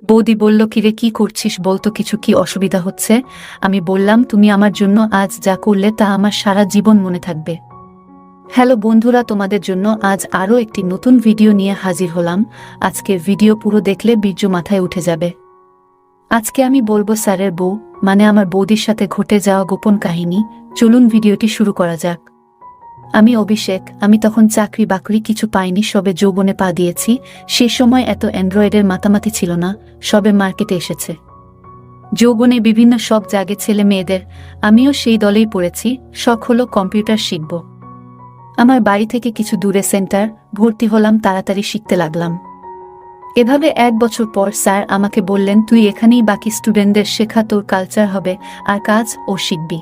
বৌদি বলল, কিরে কি করছিস বলতো, কিছু কি অসুবিধা হচ্ছে? আমি বললাম, তুমি আমার জন্য আজ যা করলে তা আমার সারা জীবন মনে থাকবে। হ্যালো বন্ধুরা, তোমাদের জন্য আজ আরও একটি নতুন ভিডিও নিয়ে হাজির হলাম। আজকের ভিডিও পুরো দেখলে বীর্য মাথায় উঠে যাবে। আজকে আমি বলবো স্যারের বউ মানে আমার বৌদির সাথে ঘটে যাওয়া গোপন কাহিনী। চলুন ভিডিওটি শুরু করা যাক। আমি অভিষেক, আমি তখন চাকরি বাকরি কিছু পাইনি, সবে যৌবনে পা দিয়েছি। সে সময় এত অ্যান্ড্রয়েডের মাতামাতি ছিল না, সবে মার্কেটে এসেছে। যৌবনে বিভিন্ন শখ জাগে ছেলে মেয়েদের, আমিও সেই দলেই পড়েছি। শখ হলো কম্পিউটার শিখব। আমার বাড়ি থেকে কিছু দূরে সেন্টার, ভর্তি হলাম, তাড়াতাড়ি শিখতে লাগলাম। এভাবে 1 বছর পর স্যার আমাকে বললেন, তুই এখানেই বাকি স্টুডেন্টদের শেখা, তোর কালচার হবে আর কাজ ও শিখবি।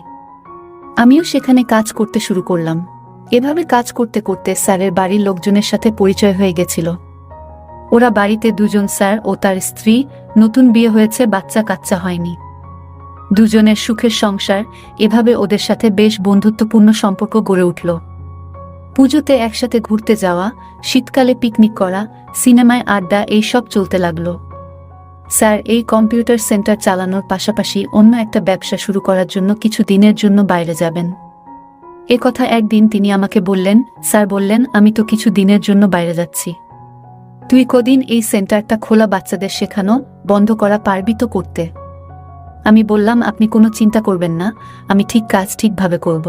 আমিও সেখানে কাজ করতে শুরু করলাম। এভাবে কাজ করতে করতে স্যারের বাড়ির লোকজনের সাথে পরিচয় হয়ে গেছিল। ওরা বাড়িতে দুজন, স্যার ও তার স্ত্রী, নতুন বিয়ে হয়েছে, বাচ্চা কাচ্চা হয়নি। দুজনের সুখের সংসার। এভাবে ওদের সাথে বেশ বন্ধুত্বপূর্ণ সম্পর্ক গড়ে উঠল। পুজোতে একসাথে ঘুরতে যাওয়া, শীতকালে পিকনিক করা, সিনেমায় আড্ডা, এইসব চলতে লাগলো। স্যার এই কম্পিউটার সেন্টার চালানোর পাশাপাশি অন্য একটা ব্যবসা শুরু করার জন্য কিছু দিনের জন্য বাইরে যাবেন। কথা একদিন তিনি আমাকে বললেন, স্যার বললেন, আমি তো কিছু দিনের জন্য বাইরে যাচ্ছি, তুই কদিন এই সেন্টারটা খোলা বাচ্চাদের শেখানো বন্ধ করা পারবি তো করতে? আমি বললাম, আপনি কোনো চিন্তা করবেন না, আমি ঠিক কাজ ঠিকভাবে করব।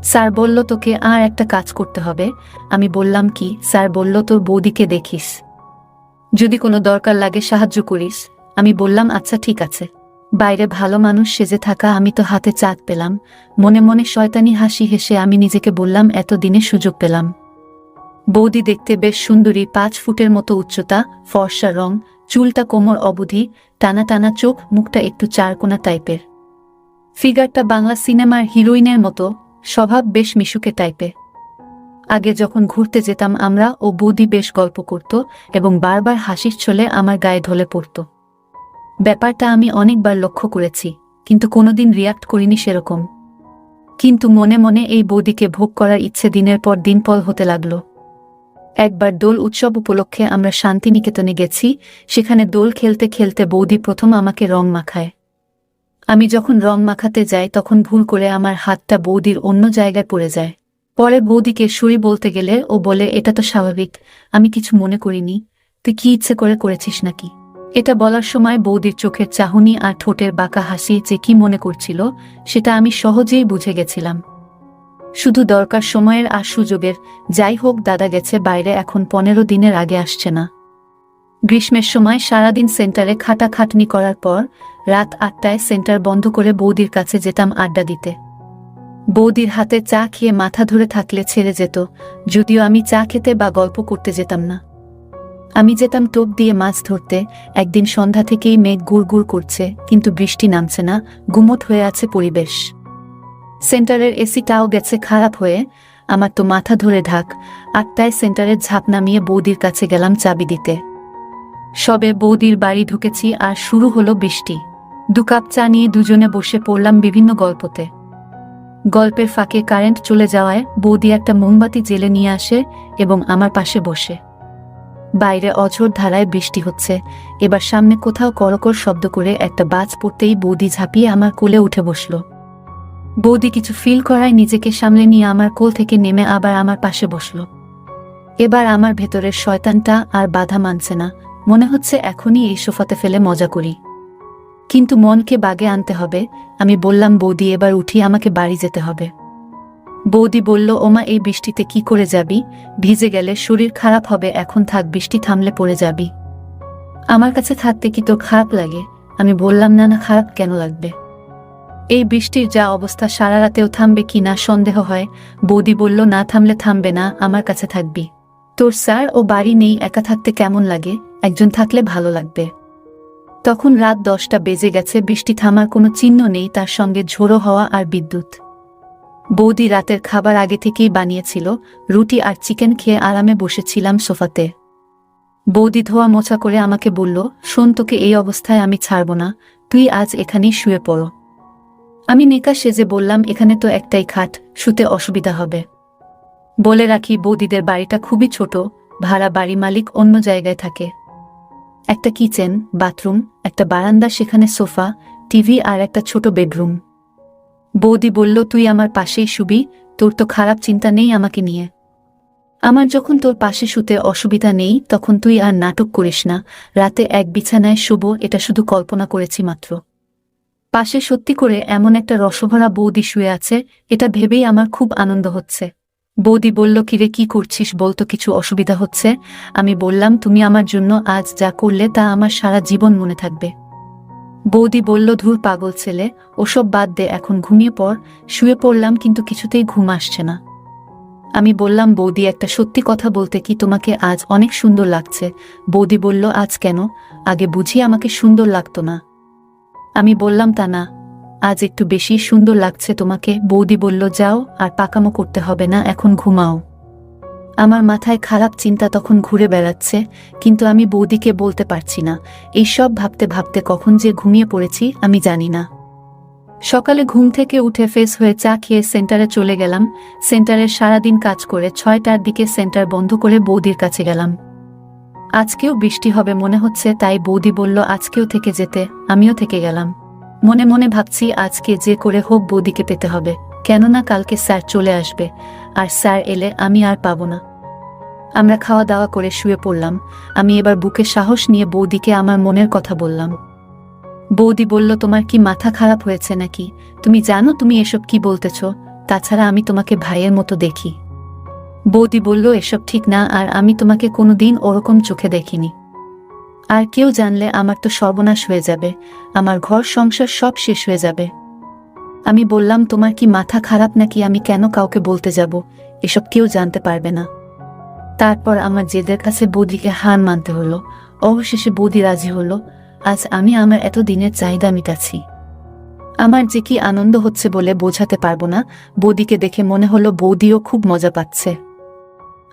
স্যার বলল, তোকে আর একটা কাজ করতে হবে। আমি বললাম, কি? স্যার বলল, তোর বৌদিকে দেখিস, যদি কোনো দরকার লাগে সাহায্য করিস। আমি বললাম, আচ্ছা ঠিক আছে। বাইরে ভালো মানুষ সেজে থাকা, আমি তো হাতে চাঁদ পেলাম। মনে মনে শয়তানি হাসি হেসে আমি নিজেকে বললাম, এত দিনে সুযোগ পেলাম। বৌদি দেখতে বেশ সুন্দরী, 5 ফুটের মতো উচ্চতা, ফর্সা রং, চুলটা কোমর অবধি, টানা টানা চোখ, মুখটা একটু চারকোনা টাইপের। ফিগারটা বাংলা সিনেমার হিরোইনের মতো, স্বভাব বেশ মিশুকে টাইপের। আগে যখন ঘুরতে যেতাম আমরা, ও বৌদি বেশ গল্প করত এবং বারবার হাসির ছলে আমার গায়ে ঢলে পড়ত। ব্যাপারটা আমি অনেকবার লক্ষ্য করেছি, কিন্তু কোনোদিন রিয়াক্ট করিনি সেরকম। কিন্তু মনে মনে এই বৌদিকে ভোগ করার ইচ্ছে দিনের পর দিন পল হতে লাগল। একবার দোল উৎসব উপলক্ষে আমরা শান্তিনিকেতনে গেছি। সেখানে দোল খেলতে খেলতে বৌদি প্রথম আমাকে রং মাখায়। আমি যখন রং মাখাতে যাই তখন ভুল করে আমার হাতটা বৌদির অন্য জায়গায় পড়ে যায়। পরে বৌদিকে সরি বলতে গেলে ও বলে, এটা তো স্বাভাবিক, আমি কিছু মনে করিনি, তুই কি ইচ্ছে করে করেছিস নাকি? এটা বলার সময় বৌদির চোখের চাহনি আর ঠোঁটের বাঁকা হাসি যে কি মনে করছিল সেটা আমি সহজেই বুঝে গেছিলাম। শুধু দরকার সময়ের আর সুযোগের। যাই হোক, দাদা গেছে বাইরে, এখন 15 দিনের আগে আসছে না। গ্রীষ্মের সময় সারাদিন সেন্টারে খাটাখাটনি করার পর রাত 8টায় সেন্টার বন্ধ করে বৌদির কাছে যেতাম আড্ডা দিতে। বৌদির হাতে চা খেয়ে মাথা ধরে থাকলে ছেড়ে যেত, যদিও আমি চা খেতে বা গল্প করতে যেতাম না। আমি যেতাম টোপ দিয়ে মাছ ধরতে। একদিন সন্ধ্যা থেকেই মেঘ গুড় করছে, কিন্তু বৃষ্টি নামছে না, গুমোট হয়ে আছে পরিবেশ। সেন্টারের এসিটাও গেছে খারাপ হয়ে। আমার তো মাথা ধরে ঢাক। 8টায় সেন্টারের ঝাঁপ নামিয়ে বৌদির কাছে গেলাম চাবি দিতে। সবে বৌদির বাড়ি ঢুকেছি আর শুরু হলো বৃষ্টি। 2 কাপ চা নিয়ে দুজনে বসে পড়লাম বিভিন্ন গল্পতে। গল্পের ফাঁকে কারেন্ট চলে যাওয়ায় বৌদি একটা মোমবাতি জেলে নিয়ে আসে এবং আমার পাশে বসে। বাইরে অঝোর ধারায় বৃষ্টি হচ্ছে। এবার সামনে কোথাও করকর শব্দ করে একটা বাজ পড়তেই বৌদি ঝাঁপিয়ে আমার কোলে উঠে বসল। বৌদি কিছু ফিল করায় নিজেকে সামলে নিয়ে আমার কোল থেকে নেমে আবার আমার পাশে বসল। এবার আমার ভেতরের শয়তানটা আর বাধা মানছে না, মনে হচ্ছে এখনই এই সোফাতে ফেলে মজা করি। কিন্তু মনকে বাগে আনতে হবে। আমি বললাম, বৌদি এবার উঠি, আমাকে বাড়ি যেতে হবে। বৌদি বলল, ওমা এই বৃষ্টিতে কি করে যাবি? ভিজে গেলে শরীর খারাপ হবে, এখন থাক, বৃষ্টি থামলে পড়ে যাবি। আমার কাছে থাকতে কি তোর খারাপ লাগে? আমি বললাম, না না, খারাপ কেন লাগবে? এই বৃষ্টির যা অবস্থা, সারা রাতেও থামবে কি না সন্দেহ হয়। বৌদি বলল, না থামলে থামবে না, আমার কাছে থাকবি। তোর স্যার ও বাড়ি নেই, একা থাকতে কেমন লাগে? একজন থাকলে ভালো লাগবে। তখন রাত 10টা বেজে গেছে, বৃষ্টি থামার কোনো চিহ্ন নেই, তার সঙ্গে ঝোড়ো হাওয়া আর বিদ্যুৎ। বৌদি রাতের খাবার আগে থেকেই বানিয়েছিল, রুটি আর চিকেন খেয়ে আরামে বসেছিলাম সোফাতে। বৌদি ধোয়া মোছা করে আমাকে বলল, শোন, তোকে এই অবস্থায় আমি ছাড়ব না, তুই আজ এখানেই শুয়ে পড়ো। আমি নেকা সেজে বললাম, এখানে তো একটাই খাট, শুতে অসুবিধা হবে। বলে রাখি, বৌদিদের বাড়িটা খুবই ছোট, ভাড়া বাড়ি, মালিক অন্য জায়গায় থাকে। একটা কিচেন, বাথরুম, একটা বারান্দা, সেখানে সোফা, টিভি আর একটা ছোট বেডরুম। বৌদি বলল, তুই আমার পাশেই শুবি, তোর তো খারাপ চিন্তা নেই আমাকে নিয়ে। আমার যখন তোর পাশে শুতে অসুবিধা নেই তখন তুই আর নাটক করিস না। রাতে এক বিছানায় শুব এটা শুধু কল্পনা করেছি মাত্র। পাশে সত্যি করে এমন একটা রসভরা বৌদি শুয়ে আছে, এটা ভেবেই আমার খুব আনন্দ হচ্ছে। বৌদি বলল, কিরে কি করছিস বলতো, কিছু অসুবিধা হচ্ছে? আমি বললাম, তুমি আমার জন্য আজ যা করলে তা আমার সারা জীবন মনে থাকবে। বৌদি বলল, ধুর পাগল ছেলে, ওসব বাদ দে, এখন ঘুমিয়ে পড়। শুয়ে পড়লাম কিন্তু কিছুতেই ঘুম আসছে না। আমি বললাম, বৌদি একটা সত্যি কথা বলতে কি, তোমাকে আজ অনেক সুন্দর লাগছে। বৌদি বলল, আজ কেন? আগে বুঝি আমাকে সুন্দর লাগতো না? আমি বললাম, তা না, আজ একটু বেশি সুন্দর লাগছে তোমাকে। বৌদি বলল, যাও, আর পাকামো করতে হবে না, এখন ঘুমাও। আমার মাথায় খারাপ চিন্তা তখন ঘুরে বেড়াচ্ছে, কিন্তু আমি বৌদিকে বলতে পারছি না। এইসব ভাবতে ভাবতে কখন যে ঘুমিয়ে পড়েছি আমি জানি না। সকালে ঘুম থেকে উঠে ফ্রেশ হয়ে চা খেয়ে সেন্টারে চলে গেলাম। সেন্টারের সারাদিন কাজ করে 6টার দিকে সেন্টার বন্ধ করে বৌদির কাছে গেলাম। আজকেও বৃষ্টি হবে মনে হচ্ছে, তাই বৌদি বলল আজকেও থেকে যেতে। আমিও থেকে গেলাম। মনে মনে ভাবছি, আজকে যে করে হোক বৌদিকে পেতে হবে, কেননা কালকে স্যার চলে আসবে, আর স্যার এলে আমি আর পাবো না। আমরা খাওয়া দাওয়া করে শুয়ে পড়লাম। আমি এবার বুকে সাহস নিয়ে বৌদিকে আমার মনের কথা বললাম। বৌদি বলল, তোমার কি মাথা খারাপ হয়েছে নাকি? তুমি জানো তুমি এসব কি বলতেছ? তাছাড়া আমি তোমাকে ভাইয়ের মতো দেখি। বৌদি বলল, এসব ঠিক না, আর আমি তোমাকে কোনোদিন ওরকম চোখে দেখিনি। আর কেউ জানলে আমার তো সর্বনাশ হয়ে যাবে, আমার ঘর সংসার সব শেষ হয়ে যাবে। আমি বললাম, তোমার কি মাথা খারাপ নাকি? আমি কেন কাউকে বলতে যাব? এসব কেউ জানতে পারবে না। তারপর আমার জেদের কাছে বৌদিকে হার মানতে হলো। অবশেষে বৌদি রাজি হলো। আজ আমি আমার এত দিনের চাহিদা মিটাচ্ছি। আমার যে কি আনন্দ হচ্ছে বলে বোঝাতে পারবো না। বৌদিকে দেখে মনে হলো বৌদিও খুব মজা পাচ্ছে।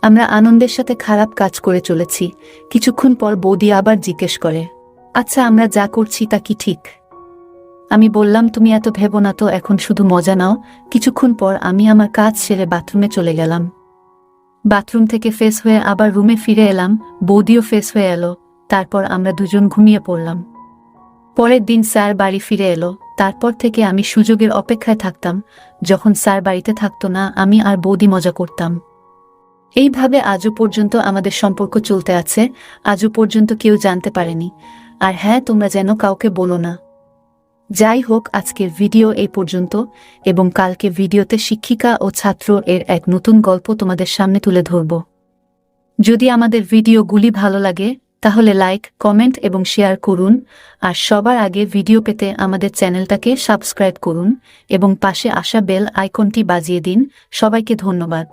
আমরা আনন্দের সাথে খারাপ কাজ করে চলেছি। কিছুক্ষণ পর বৌদি আবার জিজ্ঞেস করে, আচ্ছা আমরা যা করছি তা কি ঠিক? আমি বললাম, তুমি এত ভেবো না তো, এখন শুধু মজা নাও। কিছুক্ষণ পর আমি আমার কাজ সেরে বাথরুমে চলে গেলাম। বাথরুম থেকে ফ্রেশ হয়ে আবার রুমে ফিরে এলাম। বৌদিও ফ্রেশ হয়ে এলো। তারপর আমরা দুজন ঘুমিয়ে পড়লাম। পরের দিন স্যার বাড়ি ফিরে এলো। তারপর থেকে আমি সুযোগের অপেক্ষায় থাকতাম। যখন স্যার বাড়িতে থাকতো না, আমি আর বৌদি মজা করতাম। এইভাবে আজও পর্যন্ত আমাদের সম্পর্ক চলতে আছে। আজও পর্যন্ত কেউ জানতে পারেনি। আর হ্যাঁ, তোমরা যেন কাউকে বলো না। যাই হোক, আজকের ভিডিও এই পর্যন্ত, এবং কালকে ভিডিওতে শিক্ষিকা ও ছাত্র এর এক নতুন গল্প তোমাদের সামনে তুলে ধরব। যদি আমাদের ভিডিওগুলি ভালো লাগে তাহলে লাইক, কমেন্ট এবং শেয়ার করুন। আর সবার আগে ভিডিও পেতে আমাদের চ্যানেলটাকে সাবস্ক্রাইব করুন এবং পাশে আসা বেল আইকনটি বাজিয়ে দিন। সবাইকে ধন্যবাদ।